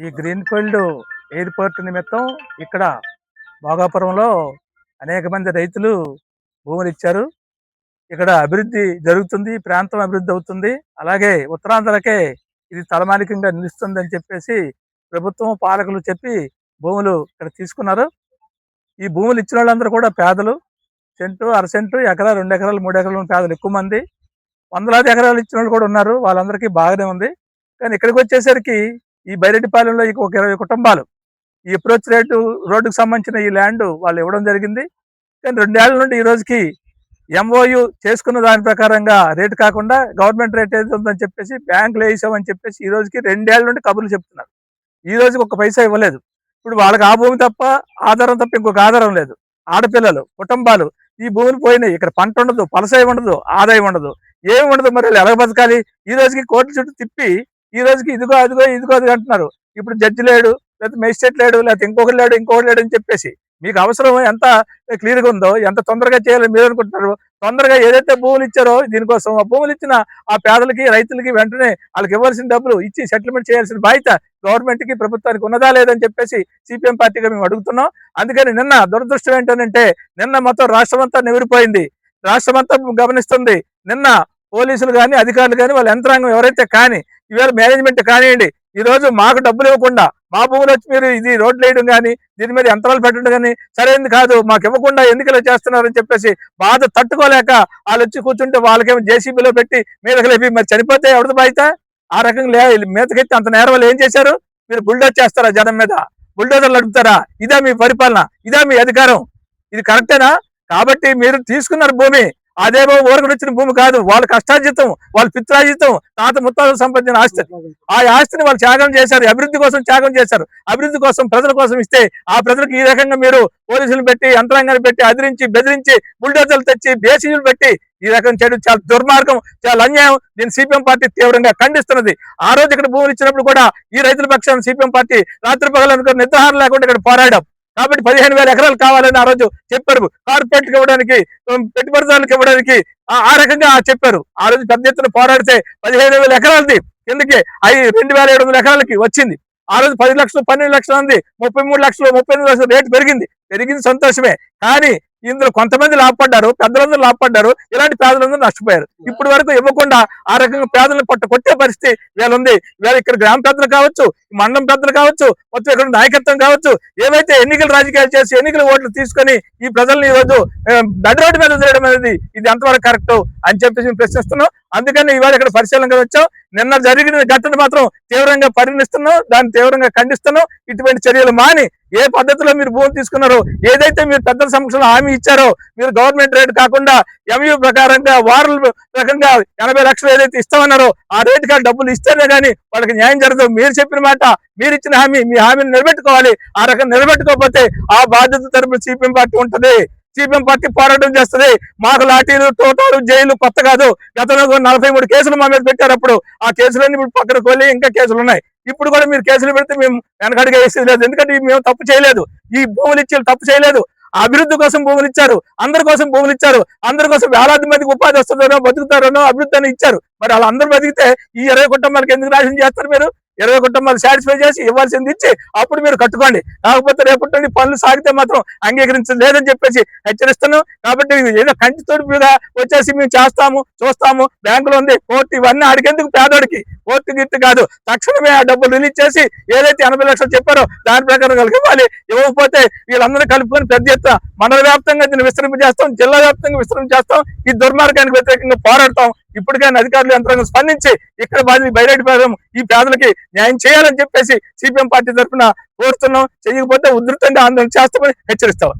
ఈ greenfield airport నిమిత్తం ఇక్కడ భోగాపురంలో అనేక మంది రైతులు భూములిచ్చారు. ఇక్కడ అభివృద్ధి జరుగుతుంది. ఈ ప్రాంతం అభివృద్ధి అవుతుంది. అలాగే ఉత్తరాంధ్రకే ఇది తలమానికంగా నిలుస్తుందని చెప్పేసి ప్రభుత్వం, పాలకులు చెప్పి భూములు ఇక్కడ తీసుకున్నారు. ఈ భూములు ఇచ్చిన వాళ్ళందరూ కూడా పేదలు. సెంటు, అర సెంటు, ఎకరా, 2 ఎకరాలు, 3 ఎకరాలు ఉన్న పేదలు ఎక్కువ మంది. వందలాది ఎకరాలు ఇచ్చిన వాళ్ళు కూడా ఉన్నారు. వాళ్ళందరికీ బాగానే ఉంది. కానీ ఇక్కడికొచ్చేసరికి ఈ బైరెడ్డిపాలెంలో ఒక 20 కుటుంబాలు ఈ అప్రోచ్ రోడ్డుకు సంబంధించిన ఈ ల్యాండ్ వాళ్ళు ఇవ్వడం జరిగింది. కానీ 2 ఏళ్ల నుండి ఈ రోజుకి ఎంఓయు చేసుకున్న దాని ప్రకారంగా రేటు కాకుండా గవర్నమెంట్ రేట్ ఏది ఉందని చెప్పేసి బ్యాంకులు వేసామని చెప్పేసి ఈ రోజుకి 2 ఏళ్ల నుండి కబుర్లు చెప్తున్నారు. ఈ రోజుకి ఒక్క పైసా ఇవ్వలేదు. ఇప్పుడు వాళ్ళకి ఆ భూమి తప్ప ఆధారం తప్ప ఇంకొక ఆధారం లేదు. ఆడపిల్లలు, కుటుంబాలు ఈ భూమిని పోయినాయి. ఇక్కడ పంట ఉండదు, పలసాయం ఉండదు, ఆదాయం ఉండదు, ఏమి ఉండదు. మరి వాళ్ళు ఎలా బతకాలి? ఈ రోజుకి కోర్టు చుట్టూ తిప్పి ఈ రోజుకి ఇదిగో అదిగో ఇదిగో అది అంటున్నారు. ఇప్పుడు జడ్జి లేడు, లేకపోతే మేజిస్ట్రేట్ లేడు, లేకపోతే ఇంకొకటి లేడు అని చెప్పేసి మీకు అవసరం ఎంత క్లియర్గా ఉందో, ఎంత తొందరగా చేయాలని మీరు అనుకుంటున్నారు. తొందరగా ఏదైతే భూములు ఇచ్చారో దీనికోసం ఆ భూములు ఇచ్చిన ఆ పేదలకి, రైతులకి వెంటనే వాళ్ళకి ఇవ్వాల్సిన డబ్బులు ఇచ్చి సెటిల్మెంట్ చేయాల్సిన బాధ్యత గవర్నమెంట్కి, ప్రభుత్వానికి ఉన్నదా లేదని చెప్పేసి సిపిఎం పార్టీగా మేము అడుగుతున్నాం. అందుకని నిన్న దురదృష్టం ఏంటంటే నిన్న మొత్తం రాష్ట్రం అంతా నివిరిపోయింది. రాష్ట్రం అంతా గమనిస్తుంది. నిన్న పోలీసులు కానీ, అధికారులు కానీ, వాళ్ళ యంత్రాంగం ఎవరైతే కానీ, ఇవాళ మేనేజ్మెంట్ కానివ్వండి, ఈ రోజు మాకు డబ్బులు ఇవ్వకుండా మా భూములు వచ్చి మీరు ఇది రోడ్లు వేయడం కానీ, దీని మీద యంత్రాలు పెట్టడం కానీ సరైనది కాదు, మాకు ఇవ్వకుండా ఎందుకు ఇలా చేస్తున్నారని చెప్పేసి బాధ తట్టుకోలేక వాళ్ళు వచ్చి కూర్చుంటే వాళ్ళకేమో జేసీబీలో పెట్టి మీదకి లేపి మరి చనిపోతే ఎవరిది బాధ్యత? ఆ రకంగా మీదకెత్తి అంత నేరం వాళ్ళు ఏం చేశారు? మీరు బుల్డోజ్ చేస్తారా? జనం మీద బుల్డోజర్లు నడుపుతారా? ఇదా మీ పరిపాలన? ఇదా మీ అధికారం? ఇది కరెక్టేనా? కాబట్టి మీరు తీసుకున్నారు భూమి, అదేమో ఊరకడు వచ్చిన భూమి కాదు. వాళ్ళ కష్టార్జితం, వాళ్ళ పిత్రార్జితం, తాత ముత్తాతలు సంపాదించిన ఆస్తి. ఆ ఆస్తిని వాళ్ళు త్యాగం చేశారు, అభివృద్ధి కోసం త్యాగం చేశారు. అభివృద్ధి కోసం, ప్రజల కోసం ఇస్తే ఆ ప్రజలకు ఈ రకంగా మీరు పోలీసులు పెట్టి, యంత్రాంగాన్ని పెట్టి, అదిరించి బెదిరించి, బుల్డోజర్లు తెచ్చి, బేసీలు పెట్టి ఈ రకం చేయడం చాలా దుర్మార్గం, చాలా అన్యాయం. దీన్ని సిపిఎం పార్టీ తీవ్రంగా ఖండిస్తున్నది. ఆ రోజు ఇక్కడ భూములు ఇచ్చినప్పుడు కూడా ఈ రైతుల పక్షాన సిపిఎం పార్టీ రాత్రి పగలనుకుని నిద్రాహారం లేకుండా ఇక్కడ పోరాడాం. కాబట్టి 15,000 ఎకరాలు కావాలని ఆ రోజు చెప్పారు. కార్పొరేట్కి ఇవ్వడానికి, పెట్టుబడిదారులకు ఇవ్వడానికి ఆ రకంగా చెప్పారు. ఆ రోజు పెద్ద ఎత్తున పోరాడితే 15,000 ఎకరాలది కిందకి 2,700 ఎకరాలకి వచ్చింది. ఆ రోజు 10 లక్షలు, 12 లక్షలు ఉంది, 33 లక్షలు, 38 లక్షలు రేటు పెరిగింది సంతోషమే. కానీ ఇందులో కొంతమంది లాభపడ్డారు, పెద్దలందరూ లాభపడ్డారు, ఇలాంటి పేదలందరూ నష్టపోయారు. ఇప్పటి వరకు ఇవ్వకుండా ఆ రకంగా పేదలను కొట్టే పరిస్థితి వీళ్ళ ఉంది. వీళ్ళ ఇక్కడ గ్రామ పెద్దలు కావచ్చు, మండలం పెద్దలు కావచ్చు, మొత్తం ఇక్కడ నాయకత్వం కావచ్చు, ఏవైతే ఎన్నికల రాజకీయాలు చేసి ఎన్నికల ఓట్లు తీసుకొని ఈ ప్రజల్ని ఈరోజు నడి రోడ్డు మీద వదిలేయడం అనేది ఇది ఎంతవరకు కరెక్ట్ అని చెప్పేసి మేము ప్రశ్నిస్తున్నాం. అందుకని ఇవాళ ఇక్కడ పరిశీలనగా వచ్చాం. నిన్న జరిగిన ఘటన మాత్రం తీవ్రంగా పరిగణిస్తున్నాం, దాన్ని తీవ్రంగా ఖండిస్తున్నాం. ఇటువంటి చర్యలు మాని ఏ పద్ధతిలో మీరు భూమి తీసుకున్నారో, ఏదైతే మీరు పెద్దల సమక్షంలో హామీ ఇచ్చారో, మీరు గవర్నమెంట్ రేటు కాకుండా ఎంయూ ప్రకారంగా వారల రకంగా 80 లక్షలు ఏదైతే ఇస్తామన్నారో ఆ రేటుగా డబ్బులు ఇస్తేనే కానీ వాళ్ళకి న్యాయం జరగదు. మీరు చెప్పిన మాట, మీరు ఇచ్చిన హామీ, మీ హామీని నిలబెట్టుకోవాలి. ఆ రకం నిలబెట్టుకోకపోతే ఆ బాధ్యత తరపున సిపిఎం పార్టీ ఉంటుంది. సిపిఎం పార్టీ పోరాటం చేస్తుంది. మాకు లాఠీలు, తోటాలు, జైలు కొత్త కాదు. గతంలో 43 కేసులు మా మీద పెట్టారు. అప్పుడు ఆ కేసులన్నీ ఇప్పుడు పక్కన కోలి ఇంకా కేసులు ఉన్నాయి. ఇప్పుడు కూడా మీరు కేసులు పెడితే మేము వెనకడిగా వేసేది లేదు. ఎందుకంటే మేము తప్పు చేయలేదు, ఈ భూములు ఇచ్చి తప్పు చేయలేదు. అభివృద్ధి కోసం భూములు ఇచ్చారు, అందరి కోసం భూములు ఇచ్చారు, అందరి కోసం వేలాది మందికి ఉపాధి వస్తుందనో, బతుకుతారనో, అభివృద్ధి అని ఇచ్చారు. మరి వాళ్ళందరూ బతికితే ఈ 20 కుటుంబాలకు ఎందుకు నాశనం చేస్తారు? మీరు 20 కుటుంబాలు సాటిస్ఫై చేసి ఇవ్వాల్సింది ఇచ్చి అప్పుడు మీరు కట్టుకోండి. కాకపోతే రేపటి నుండి పనులు సాగితే మాత్రం అంగీకరించలేదని చెప్పేసి హెచ్చరిస్తున్నాం. కాబట్టి ఏదో కంటి తోడుపుగా వచ్చేసి మేము చేస్తాము, చూస్తాము, బ్యాంకులో ఉంది, కోర్టు, ఇవన్నీ ఆడికెందుకు? పేదోడికి కోర్టు గిట్టు కాదు. తక్షణమే ఆ డబ్బులు రిలీజ్ చేసి ఏదైతే 80 లక్షలు చెప్పారో దాని ప్రకారం వాళ్ళకి ఇవ్వాలి. ఇవ్వకపోతే వీళ్ళందరూ కలుపుకొని పెద్ద ఎత్తున మండల వ్యాప్తంగా దీన్ని విస్తరింపజేస్తాం, జిల్లా వ్యాప్తంగా విస్తరింపజేస్తాం. ఈ దుర్మార్గానికి వ్యతిరేకంగా పోరాడతాం. ఇప్పటికైనా అధికారులు, యంత్రాంగం స్పందించి ఇక్కడ బయటపడడం, ఈ పేదలకి న్యాయం చేయాలని చెప్పేసి సిపిఎం పార్టీ తరఫున కోరుతున్నాం. చేయకపోతే ఉధృతంగా ఆందోళన చేస్తామని హెచ్చరిస్తాం.